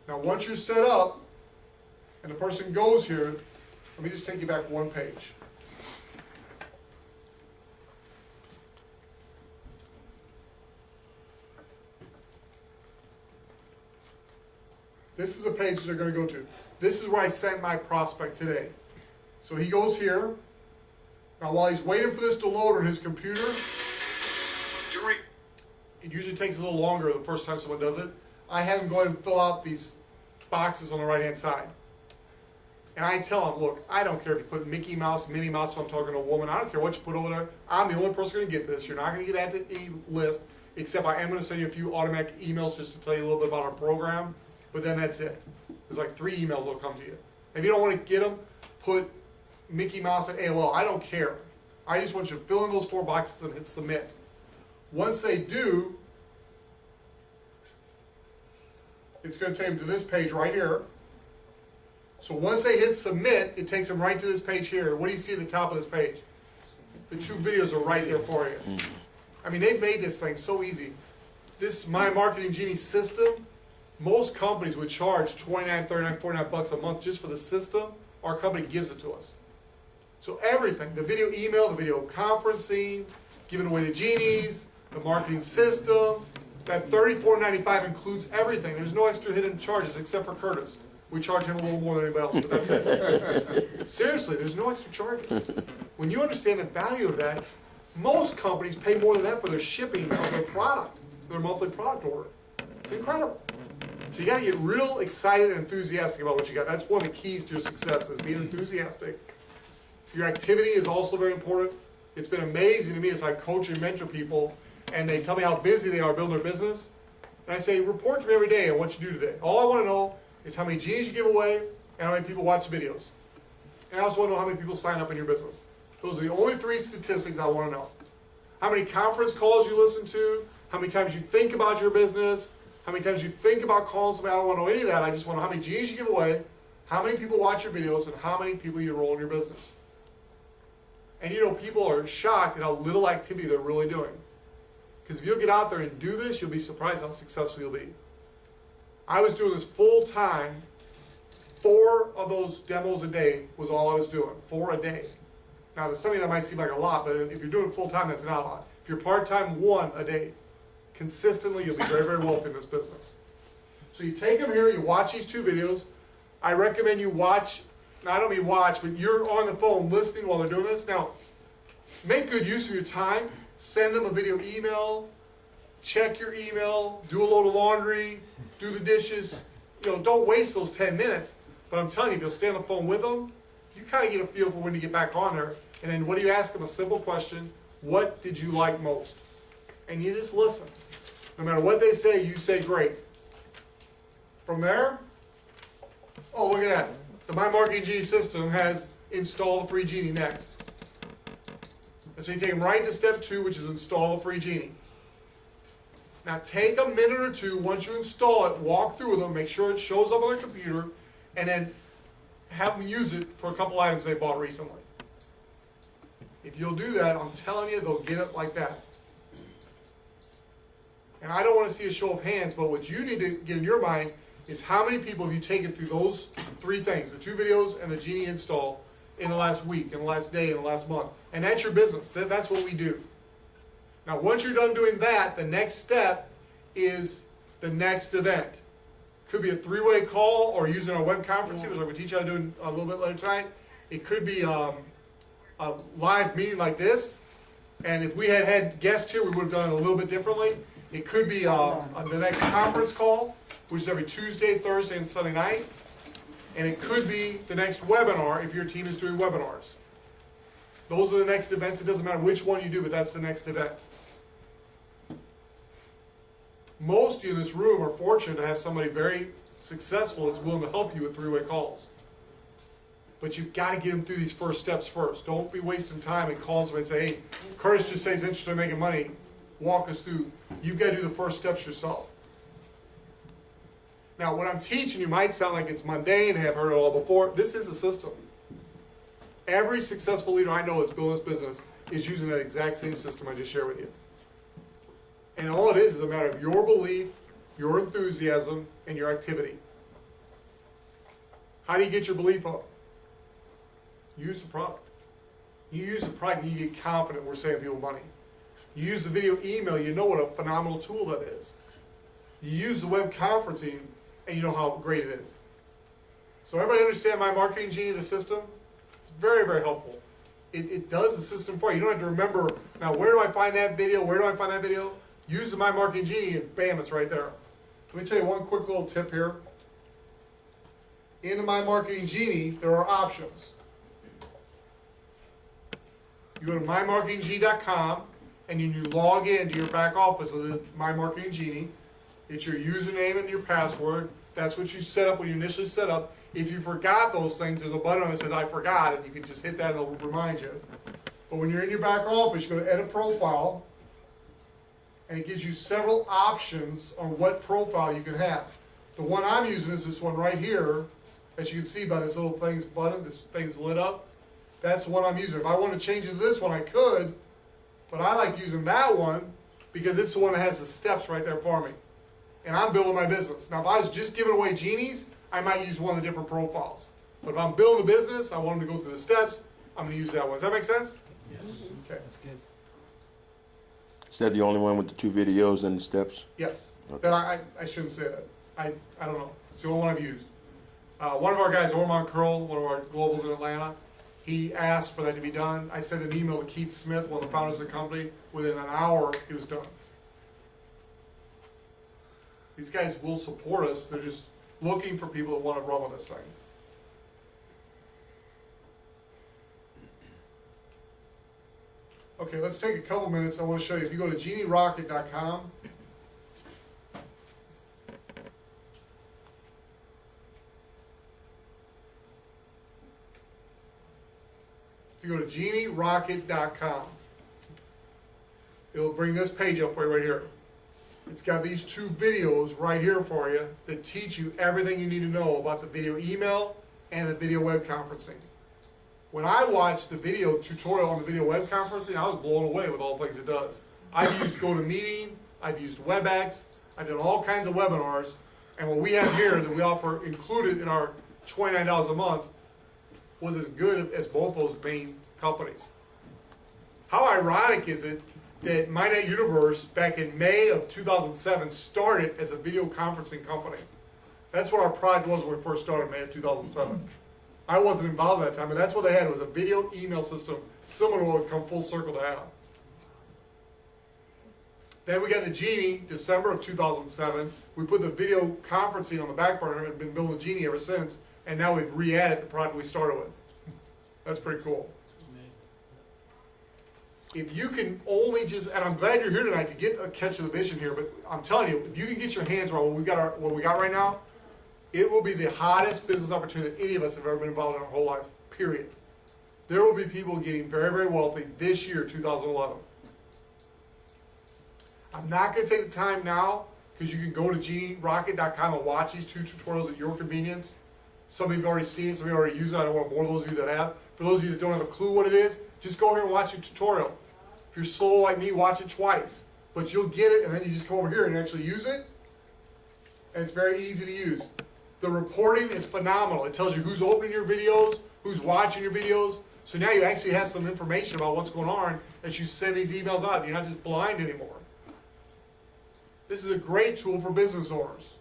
Now once you're set up, and the person goes here, let me just take you back one page. This is a page that they're going to go to. This is where I sent my prospect today. So he goes here. Now while he's waiting for this to load on his computer, it usually takes a little longer the first time someone does it. I have him go ahead and fill out these boxes on the right hand side. And I tell him, look, I don't care if you put Mickey Mouse, Minnie Mouse, if I'm talking to a woman, I don't care what you put over there. I'm the only person going to get this. You're not going to get added to any list, except I am going to send you a few automatic emails just to tell you a little bit about our program. But then that's it. There's like 3 emails that will come to you. If you don't want to get them, put Mickey Mouse at AOL. I don't care. I just want you to fill in those 4 boxes and hit submit. Once they do, it's going to take them to this page right here. So once they hit submit, it takes them right to this page here. What do you see at the top of this page? The 2 videos are right there for you. I mean, they've made this thing so easy. This My Marketing Genie system, most companies would charge $29, $39, $49 a month just for the system. Our company gives it to us. So everything, the video email, the video conferencing, giving away the genies, the marketing system, that $34.95 includes everything. There's no extra hidden charges except for Curtis. We charge him a little more than anybody else, but that's it. Seriously, there's no extra charges. When you understand the value of that, most companies pay more than that for their shipping of their product, their monthly product order. It's incredible. So you got to get real excited and enthusiastic about what you got. That's one of the keys to your success, is being enthusiastic. Your activity is also very important. It's been amazing to me as I coach and mentor people, and they tell me how busy they are building their business. And I say, report to me every day on what you do today. All I want to know is how many genies you give away and how many people watch videos. And I also want to know how many people sign up in your business. Those are the only 3 statistics I want to know. How many conference calls you listen to, how many times you think about your business, how many times you think about calling somebody. I don't want to know any of that. I just want to know how many genies you give away, how many people watch your videos, and how many people you enroll in your business. And you know, people are shocked at how little activity they're really doing. Because if you'll get out there and do this, you'll be surprised how successful you'll be. I was doing this full time. 4 of those demos a day was all I was doing. 4 a day. Now, to some of you that might seem like a lot, but if you're doing it full time, that's not a lot. If you're part time, 1 a day. Consistently, you'll be very, very wealthy in this business. So you take them here, you watch these 2 videos. I recommend you watch, now I don't mean watch, but you're on the phone listening while they're doing this. Now, make good use of your time. Send them a video email. Check your email. Do a load of laundry. Do the dishes. You know, don't waste those 10 minutes. But I'm telling you, if you'll stay on the phone with them, you kind of get a feel for when to get back on there. And then what do you ask them? A simple question. What did you like most? And you just listen. No matter what they say, you say great. From there, oh, look at that. The My Marketing Genie system has install the free Genie next. And so you take them right to step 2, which is install the free Genie. Now take a minute or 2, once you install it, walk through with them, make sure it shows up on their computer, and then have them use it for a couple items they bought recently. If you'll do that, I'm telling you, they'll get it like that. And I don't want to see a show of hands, but what you need to get in your mind is how many people have you taken through those 3 things, the 2 videos and the Genie install, in the last week, in the last day, in the last month. And that's your business. That's what we do. Now, once you're done doing that, the next step is the next event. Could be a 3-way call or using our web conferencing, which I'm going to teach you how to do a little bit later tonight. It could be a live meeting like this. And if we had guests here, we would have done it a little bit differently. It could be the next conference call, which is every Tuesday, Thursday, and Sunday night. And it could be the next webinar if your team is doing webinars. Those are the next events. It doesn't matter which one you do, but that's the next event. Most of you in this room are fortunate to have somebody very successful that's willing to help you with 3-way calls. But you've got to get them through these first steps first. Don't be wasting time and calling somebody and say, hey, Curtis just says he's interested in making money. Walk us through. You've got to do the first steps yourself. Now, what I'm teaching you might sound like it's mundane, and have heard it all before. This is a system. Every successful leader I know that's building this business is using that exact same system I just shared with you. And all it is a matter of your belief, your enthusiasm, and your activity. How do you get your belief up? Use the product. You use the product and you get confident we're saving people money. You use the video email, you know what a phenomenal tool that is. You use the web conferencing and you know how great it is. So everybody understand My Marketing Genie, the system? It's very, very helpful. It does the system for you. You don't have to remember, now where do I find that video? Where do I find that video? Use the My Marketing Genie and bam, it's right there. Let me tell you one quick little tip here. In the My Marketing Genie, there are options. You go to mymarketinggenie.com and you log in to your back office of the My Marketing Genie. It's your username and your password. That's what you set up when you initially set up. If you forgot those things, there's a button that says I forgot, and you can just hit that and it'll remind you. But when you're in your back office, you go to Edit Profile, and it gives you several options on what profile you can have. The one I'm using is this one right here, as you can see by this little thing's button, this thing's lit up. That's the one I'm using. If I want to change it to this one, I could, but I like using that one because it's the one that has the steps right there for me. And I'm building my business. Now, if I was just giving away genies, I might use one of the different profiles. But if I'm building a business, I want them to go through the steps, I'm going to use that one. Does that make sense? Yes. Okay. That's good. Is that the only one with the 2 videos and the steps? Yes. Okay. Then I shouldn't say that. I don't know. It's the only one I've used. One of our guys, Ormond Curl, one of our globals in Atlanta, he asked for that to be done. I sent an email to Keith Smith, one of the founders of the company. Within an hour, it was done. These guys will support us. They're just looking for people that want to run with this thing. Okay, let's take a couple minutes. I want to show you. If you go to genierocket.com, if you go to genierocket.com, it'll bring this page up for you right here. It's got these 2 videos right here for you that teach you everything you need to know about the video email and the video web conferencing. When I watched the video tutorial on the video web conferencing, I was blown away with all the things it does. I've used GoToMeeting, I've used WebEx, I've done all kinds of webinars, and what we have here that we offer included in our $29 a month was as good as both those main companies. How ironic is it that MyNet Universe, back in May of 2007, started as a video conferencing company? That's what our product was when we first started, May of 2007. I wasn't involved at that time, but that's what they had. It was a video email system similar to what we've come full circle to have. Then we got the Genie, December of 2007. We put the video conferencing on the back burner and been building Genie ever since, and now we've re-added the product we started with. That's pretty cool. If you can only just, and I'm glad you're here tonight to get a catch of the vision here, but I'm telling you, if you can get your hands around what we got right now, it will be the hottest business opportunity that any of us have ever been involved in our whole life, period. There will be people getting very, very wealthy this year, 2011. I'm not going to take the time now, because you can go to genierocket.com and watch these 2 tutorials at your convenience. Some of you have already seen it, some of you already used it. I don't want to bore those of you that have. For those of you that don't have a clue what it is, just go here and watch a tutorial. If you're slow like me, watch it twice. But you'll get it, and then you just come over here and actually use it. And it's very easy to use. The reporting is phenomenal. It tells you who's opening your videos, who's watching your videos. So now you actually have some information about what's going on as you send these emails out. You're not just blind anymore. This is a great tool for business owners.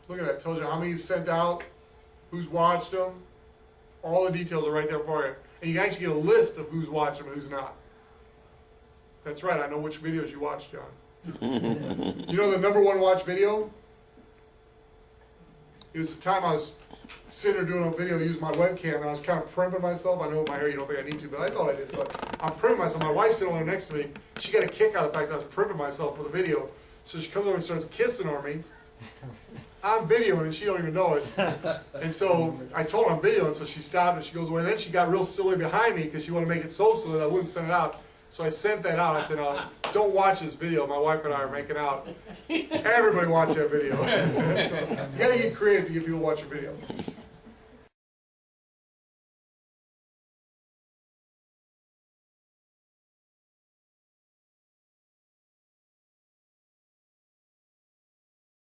Look at that. It tells you how many you've sent out, who's watched them. All the details are right there for you. And you can actually get a list of who's watched them and who's not. That's right. I know which videos you watched, John. You know the #1 watch video? It was the time I was sitting there doing a video using my webcam, and I was kind of primping myself. I know with my hair you don't think I need to, but I thought I did. So I'm primping myself. My wife's sitting over there next to me. She got a kick out of the fact that I was primping myself for the video. So she comes over and starts kissing on me. I'm videoing and she don't even know it. And so I told her I'm videoing, so she stopped and she goes away. And then she got real silly behind me because she wanted to make it so silly that I wouldn't send it out. So I sent that out. I said, don't watch this video. My wife and I are making out. Everybody watch that video. So you got to get creative to get people to watch your video.